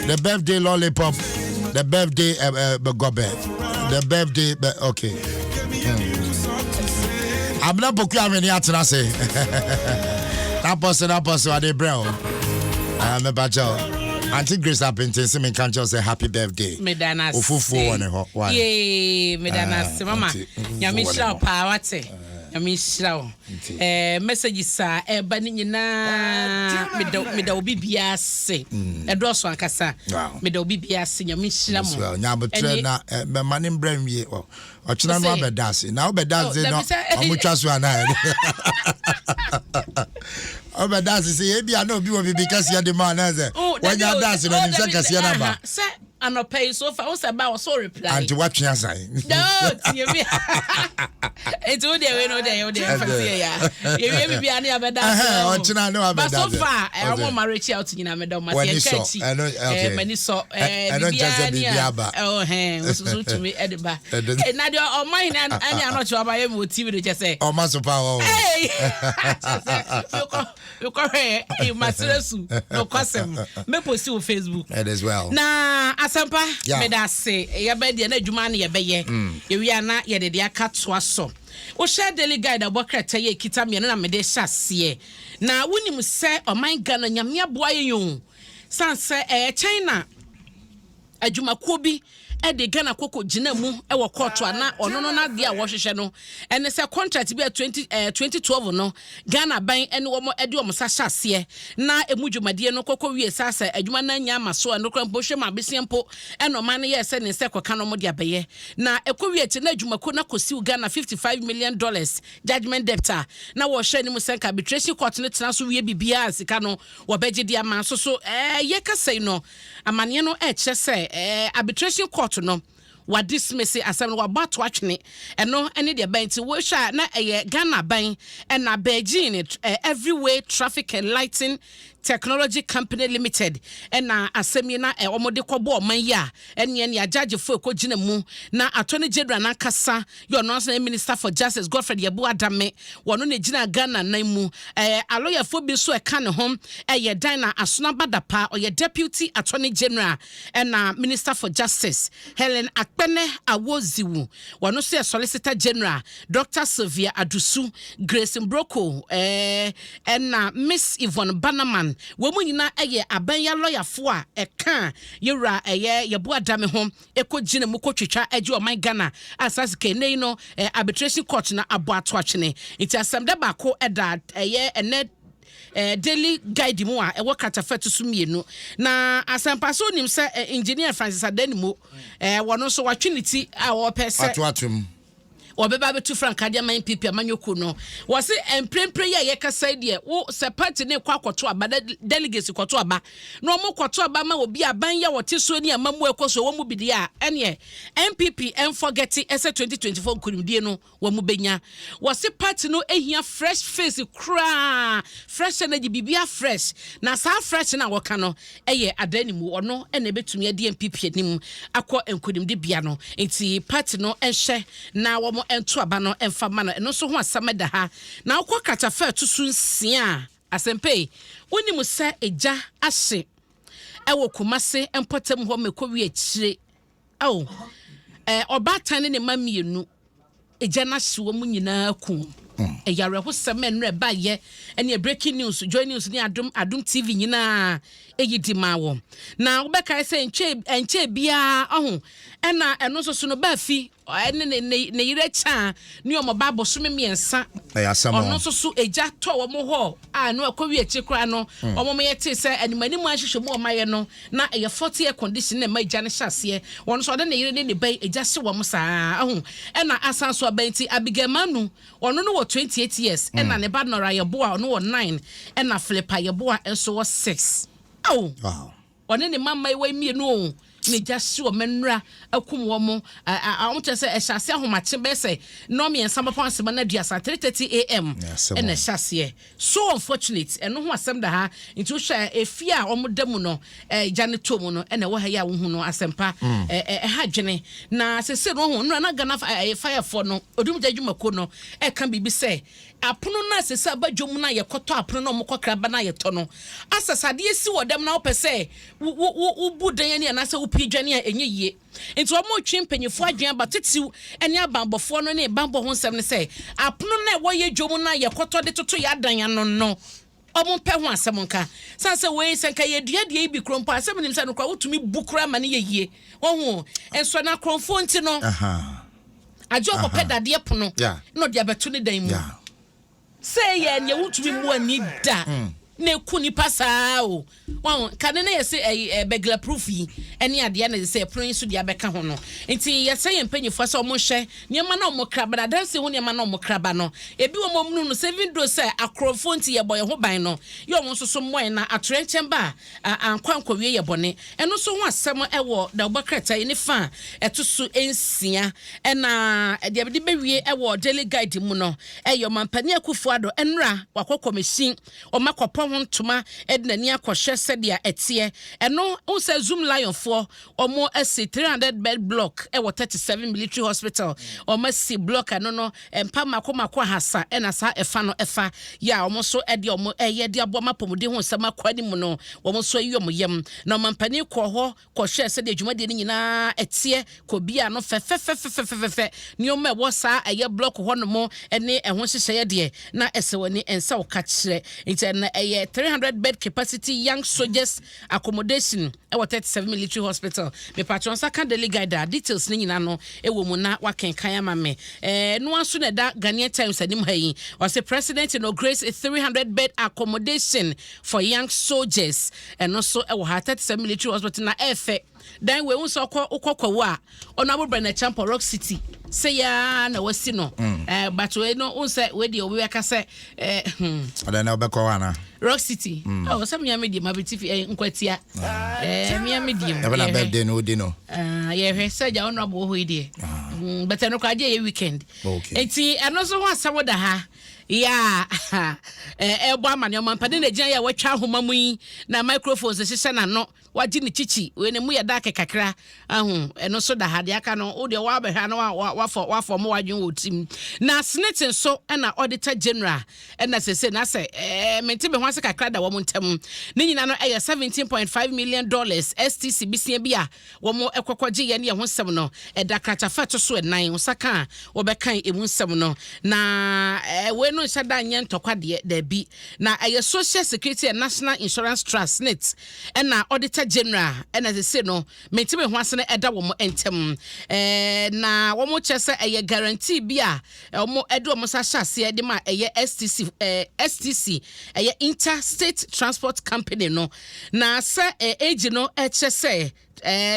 The birthday lollipop. The birthday gobe. The birthday okay. I'm not booking any atna say. That person are the bro. I'm a bajo. Auntie Grace Appington, Simon can't just say happy birthday. Medana. Yay, Medana, Mama. Yamisha Pawate. Yamisha. Messages are Banina Middle BBS. A Dwaso Nsem. Middle BBS. Yamisha. Well, now, but man in Brem ye. Or China be dancing. Now be dancing. No, much as one. Oh, but that's say, maybe I know people because you're the man. When you're dancing on himself, because you're not. And I pay so far. What's about so reply? And to watch your side. No, it's all there. We know there. You may be any other dance. But so far, I want my reach out to you. I'm a dog. I know. Many saw. I don't just say Biaba. Oh, hey, so to me, Ediba. And now you're on mine, and I'm not sure about him with TV. Just say, oh, Master Power. Hey, you call her. You must no custom. Me post you on Facebook. It as well. Nah. Asampa me da say ye be de na adwuma na ye be ye ye wi ana ye de aka to aso wo share daily guide abokrata ye kita me na me de hyase na wonim se oman Ghana nyame aboa ye yon sanse China adwuma ko bi e de Ghana koko gina mu e wo court ana ono no na de a wo hwehwe no ene se contract bi 2012 no Ghana ban ene wo mo e de wo sa hyase na emudwumade no koko wie sasa adwuma na nya maso no krampo hwe ma besempo eno man ne ye se ne se kwaka no mo de abaye na ekowie ti na adwuma ko na kosi Ghana $55 million judgment debtor na wo hwe ni mu senka arbitration court no tena so wie bibia sika no wo beje de ama so ye kasai no amane no e che se arbitration court no wa dismiss asem wa bato atwene eno ene de ban ti wo hwa na Ghana ban na Beijing everyway traffic and lighting technology company limited na asemi na omode kobo oman ya ene judge fo ko gina mu na attorney general na kasa your national minister for justice Godfred Yabu Adame wono ne gina Ghana nan mu lawyer fo bi so e ka ne hom dan na asona badapa or deputy attorney general na minister for justice Helen Akpene Awoziwu wono so solicitor general Dr. Sylvia Adusu Grace Mbroko na Miss Yvonne Bannerman wo mu nyina abanya lawyer fo a eka yura Yabu Adame hom ekogina mu kotwetwa agi oman Ghana asase kenei no arbitration court na abo ato atwene nti asem da ba ko eda ene daily guide mu a ewo katafetu sumienu na asampa so nim se engineer Francis Adenimo wono so watweniti a wo pese atwatum obeba betu frankadia man pipi amanyoko no wo se emprempre ye kasa de wo se party ne kwa kwoto aba delegacy kwoto aba no mo kwoto aba ma obi aban ya wote so ni amamu ekoso wo mu bidi a ene MPP en forget ese 2024 nkunimdie no wo mu benya wo se party no ehia fresh face kra fresh energy bibia fresh na sa fresh na wo ka no eye Adanimu ono ene betumi ade MPP anim akọ nkunimdie bia no enti party no enhye na wo ento aba no emfa ma no eno so ho asameda ha na akwa katafa tusu nsia asempe woni mu se eja ahye ewo kumase empotem ho mekowi akire awo obatan ne mamienu eja na hye wo mu nyina ku yare ho semen re ba ye ene breaking news joy news ni Adom TV nyina eyidi mawo na wo be kai se enche bia ohun ena eno so no ba fi ene ne yire cha ni o mo ba bo so miensa ono so eja to wo mo ho no akowi echi kra no o mo ye te se animani mu ahwehwe mu o maye no na eye 40 air condition na ma eja ne hyase wono so de ne yire ne ba eja hye wo mo saa ohun ena asan so abanti abigamanu ono no 28 years ena ne bad no rayebo a ono 9 ena Philippa yebo a enso 6 wow one ne mama we mienu ne just show menra akum wo mo I want to say ehase ahomache be say no me ensamba pon asema na duasa 3:30 am and ehase so unfortunate eno ho asem da ha nti wo hwa efia a omodam no jane tomu no ene wo ha ya wo hu no asempa ha dwene na sese no ho no na gana fire for no odum jadwumako no kan bibi say apono na sese abadwom na ye koto apono no mokokra ba na ye to no asasade esi wodam na wo pese wo budan ne na se wo pidwane a enye yie nti wo mo twe mpanyefo adwen abatetiu ene abambofo no ne bambo ho nsem ne se apono na wo ye dwom na ye koto de toto ya dan no omo pe ho asem nka sanse we senka ye duade bi krompo asem nim se no kwa wotumi bukura ma ne ye yie wo ho enso na kromfo nti no ajo ko pedade pono no dia beto ne dan mu say ye ne wotumi mu ani da na kuni pasa o won kane na yese begla proof yi ene ade na yese prin so dia beka ho no nti yese ye mpanyifo so mo hwe niema na mo kraba danse ho niema na mo kraba no ebi wo momnu no 7 do say akrofo nti ye boye ho ban no ye wo so moy na atrenchen ba ankwankwa wie ye bone eno so ho asem ewo da obakrata ni fa etusu ensia ena de be bewie ewo daily guide mu no eyo mampani akufu ado enra wakokọ machine o makopọ hontuma ednani akohwe sedia etie eno unse zoom lion for omo asi 300 bed block e 37 military hospital omo si block ano no empa makoma hasa ena sa efa no efa ya omo so ede omo eye de aboma pomode ho nsama kwani mu no omo so yom yem na mampani ko ho kohwe sedia dwumade ni nyina etie ko bia no fe ni omo e wo sa eye block ho no mo ene ehho hyehyeye de na esewani ensa wo ka kire nti na 300 bed capacity young soldiers accommodation e 37 military hospital me patron saka daily guide details ni nyina no e wo mu na wakenkan ama me no aso na da Ghanaian Times anim hayi was the president inaugurates a 300 bed accommodation for young soldiers and also e wo 37 military hospital na efe dan we unso okokwo a ono abobra na champion Rock City say ya na wasi no but we no unse we dey we ka say ada na obekọ wana Rock City oh some ya medium abiti nkwatia me medium e na birthday no dey no ye hwe say ja ono abo ho ide but no kwa dey weekend enti eno so ho asawoda ha ya ebo amane o mampade na gian ya watwa homa mu yi na microphones hyehyɛ na no waji ni chichi we ne mu ya da kakra eno so da hade aka no wo de wa behwa no wafo mo wadwen wotim na senator so na auditor general na sese na se menti be ho ase kakra da wo montem ni nyina no 17.5 million dollars STC bisia bia wo mo ekokogye ye ne ho sem no da krata fa to so nan usaka wo be kan emu sem no na we no shada nye ntokwa de bi na social security and national insurance trust net na auditor general and they say no mentime ho asene eda wo mo entem na wo mo chese guarantee bia wo edo mo sa hyase de ma STC interstate transport company no na sa age no chese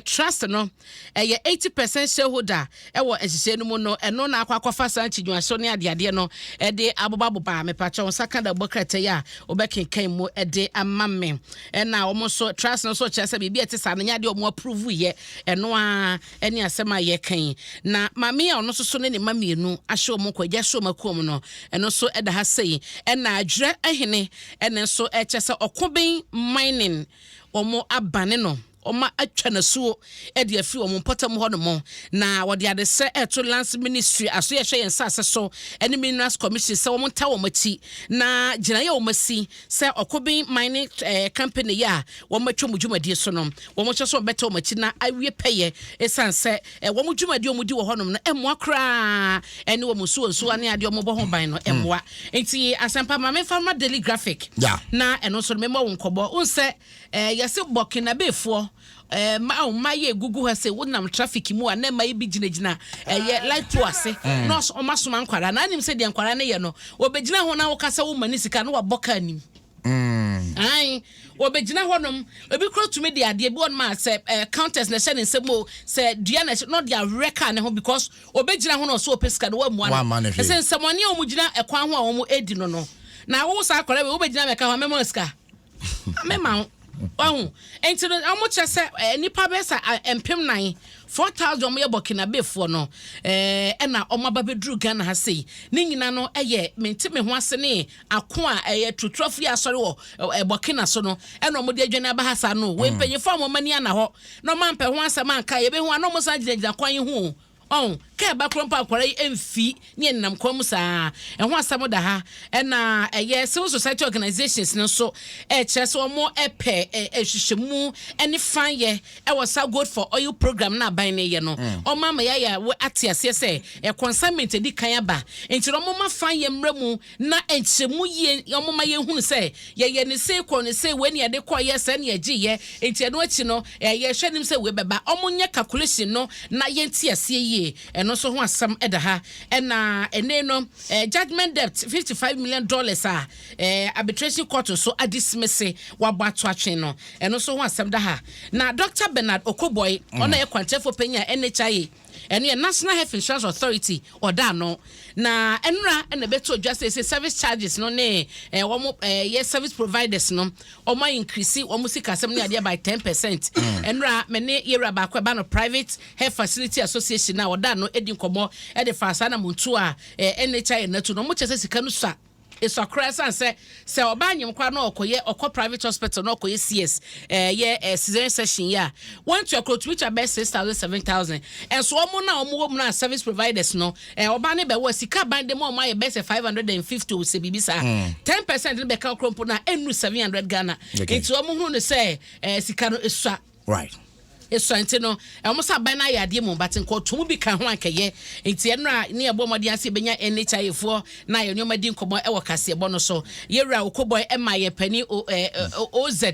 trust no 80% shareholder ewo ehihye no mu no eno na akwakofa sanchi dwuaso ne ade no de aboba me pacha on sakanda bokrata ya obekenkan mu de amamme na omo so trust no so chese bibia etisa na nya de omo approve ye eno a eni asema ye kan na mame ya ono so ne mame enu ahye omo kwagya so makom no eno so eda ha sei na adwere ahene ene so chese okoben mining omo abane no oma atwa na suo e de afi omo potam ho no mo na wo de ade se eto lands ministry aso ye hwe ensase so ene minerals commission se omo ta wo machi na gina ye wo masi se okoben mining company ya wo matwa mu dwumadi so no wo mo so beta wo machi na awie peye esanse wo mo dwumadi wo mudi wo ho no no emwa kra ene wo mo so ane ade omo bo ho ban no emwa enti asampa ma me farmer daily graphic na eno so me mo nkobo unse yesi bokina befo ma ye gugu ha se wonam traffic mu a na ma ye bi ginagina ye light to ase no o masoma nkwara na anim se de nkwara ne ye no obegina ho na wo kasa wo mani sika no wa boka anim ai obegina ho nom obi kro to me de ade bi on ma se counters na hye ne nsemo se dua na no dia record ne ho because obegina ho no so opeska no wa mu ana se nsemone o mu gina ekwan ho a wo mu edi no no na wo sa akore we obegina me ka ho memo ska mema enti no amo chese nipa besa empem nan 4,000 omo ye Burkina Faso no na omo babedru Ghana ha sei ni nyina no eye mente me ho ase ne ako a tutrofi asori wo Burkina so no na omo de adwane aba ha sa no we mpanyefo omo mani ana ho no man pe ho ase man ka ye be ho no mo san gida kwan ho ka ba krompa akwara emfi ne nnam kwam saa ho asam da ha na civil society organizations no so kyerese omo epe ehwehwemu ene fan ye was so good for oil program na ban ne ye no oma ma ya atiase se consignment di kan aba enti omo ma fan ye mramu na enchemu ye omo ma ye hunu se ye ne se ko ne se we ne de ko ye se ne ye gi ye enti no achi no ye hwenim se we beba omo nye calculation no na ye ntiase ye eno so ho asam edaha na ene no judgment debt $55 million arbitration court so adismiss wabo to atwen no eno so ho asam daha na Dr. Bernard Okoboy ona ye kwantefo penya NHIA eno ye National Health Insurance Authority oda no na enra ena beto just say service charges no ne womo ye service providers no omo increase womo sika asem ne ade by 10%. Enra mene yera ba kwa ba no private health facility association na oda no edi nkomo e de fa na muntu a NHI na tu no mo chese sika no sa eso krasa se obanyem kwa na okoye private hospital na okoye CS ye cesarean session ya want to account which about 6,000 7,000 and so omo na service providers no obane be wo sika ban dem o my best 550 o se bibisa 10% be ka krompo na enu 700 Ghana into omo hu no say sika no esua right eso enti no almost aban na yade mu batin ko tumu bi kan ho akeye enti enra ne ebo modi ase benya NHI fo na ye nyoma di nkomo e wakase ebo no so yewra Okoboy e ma ye pani OZ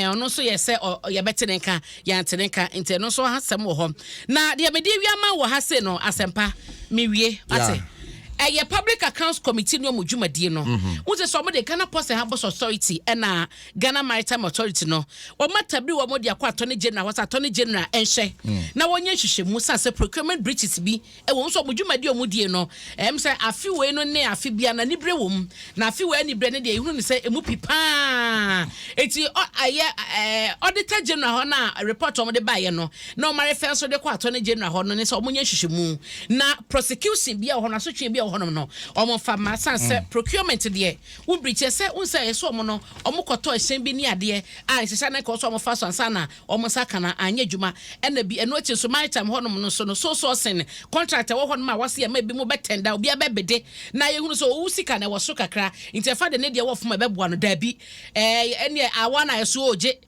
ono so ye se ye betene nka ya ntene nka enti no so hasem wo ho na de medi wi ama wo hase no asempa mewie ate a public accounts committee no mujumadi no unse so mo de Ghana Post and Harbors Authority na Ghana Maritime Authority no o matabri wo mo de akwa attorney general was attorney general enhye na wonye hwehwemu say procurement breaches bi e wo so mujumadi o mudie no say afi we no ne afi bia na nibre wom na afi we nibre ne de ehunu ne say emu pipa eti auditor general ho na report o mo de baye no na o mare fe so de kwa attorney general ho no ne say o monye hwehwemu na prosecution bia ho na so twe bia no omo fama sanse procurement de wo briche se unsa yeso omo no omo koto ehyen bi ni ade a sesa na ko so omo fa so ansa na omo saka na anya dwuma ena bi eno achi so maritime honom no so no so sen contract wo honom a wase ma bi mo betenda obi abebede na ye hunu so wo sika na wo so kakra intefa de ne de wo foma beboa no da bi ene awa na yeso oje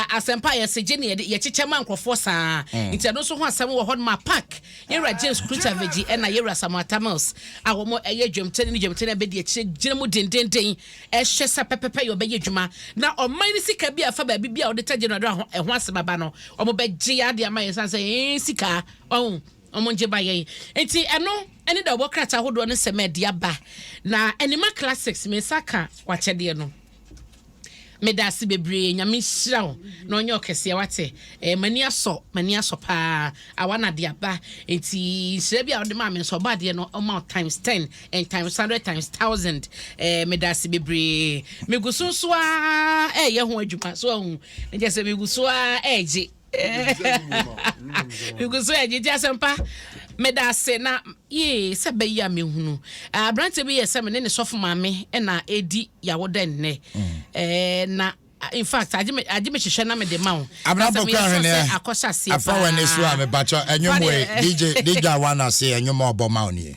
asempa ye seje ne ye chichema nkrofo saa nti no so ho asem wo honom a park yera James Krucha Vegi ena yera Samata Mills awomo eye dwemtene be de gire mu dendenden ehwe sa pepepe yo be yedwuma na oman sika bi afa ba bibia auditor general ho asebaba no omo be gye ade ama ye sanse sika omo nje ba ye enti ene da bokrata hodo no semedi aba na enima classics me saka wachede no medasi bebre nyame hirawo na onye okese wate mani aso pa awana de aba enti hire bia ode ma me so ba de no amount times 10 and times 100 times 1000 medasi bebre megusunso a ye ho adwuma so hu nje se meguso a eje meguso eje ti asempa medase na ye se be ya mehunu abrante bi ye se me ne sofo mame na edi yawoda nne na in fact ajime hwehwe na me de ma wo abrabo kwa ne akosha se afa wani so a me bacho enyumwe DJ wana se enyuma obo ma oni